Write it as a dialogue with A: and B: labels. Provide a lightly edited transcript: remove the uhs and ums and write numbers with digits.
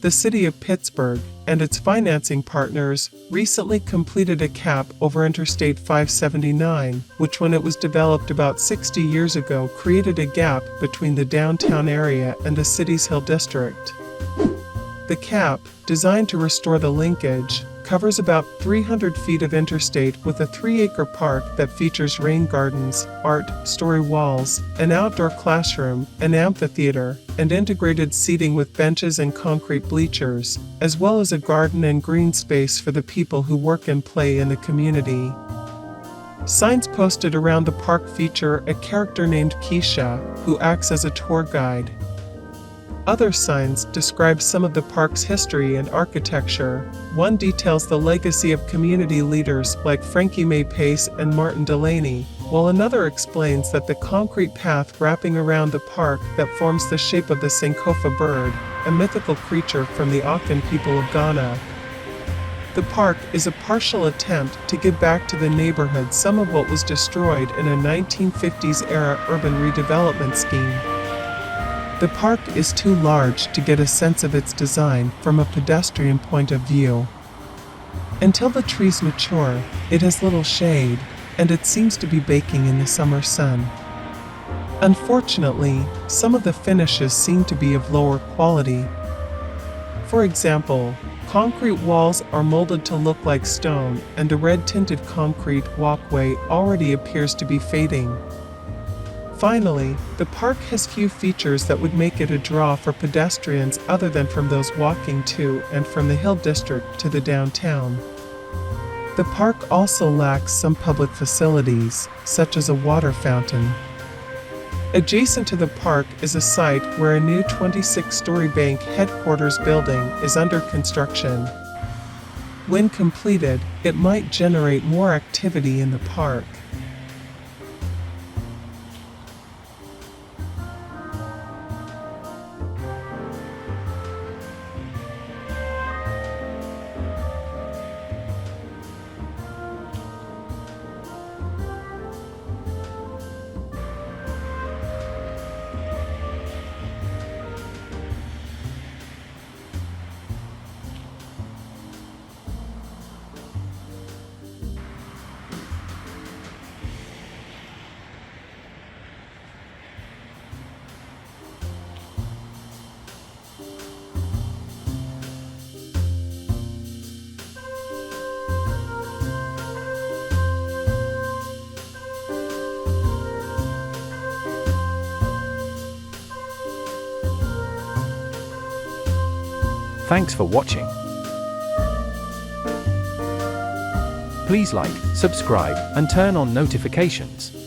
A: The City of Pittsburgh and its financing partners recently completed a cap over Interstate 579, which when it was developed about 60 years ago created a gap between the downtown area and the city's Hill District. The cap, designed to restore the linkage, covers about 300 feet of interstate with a 3-acre park that features rain gardens, art-story walls, an outdoor classroom, an amphitheater, and integrated seating with benches and concrete bleachers, as well as a garden and green space for the people who work and play in the community. Signs posted around the park feature a character named Keisha, who acts as a tour guide. Other signs describe some of the park's history and architecture. One details the legacy of community leaders like Frankie and Martin Delany, while another explains that the concrete path wrapping around the park that forms the shape of the Sankofa bird, a mythical creature from the Akan people of Ghana. The park is a partial attempt to give back to the neighborhood some of what was destroyed in a 1950s-era urban redevelopment scheme. The park is too large to get a sense of its design from a pedestrian point of view. Until the trees mature, it has little shade, and it seems to be baking in the summer sun. Unfortunately, some of the finishes seem to be of lower quality. For example, concrete walls are molded to look like stone, and a red-tinted concrete walkway already appears to be fading. Finally, the park has few features that would make it a draw for pedestrians other than from those walking to and from the Hill District to the downtown. The park also lacks some public facilities, such as a water fountain. Adjacent to the park is a site where a new 26-story bank headquarters building is under construction. When completed, it might generate more activity in the park.
B: Thanks for watching. Please like, subscribe, and turn on notifications.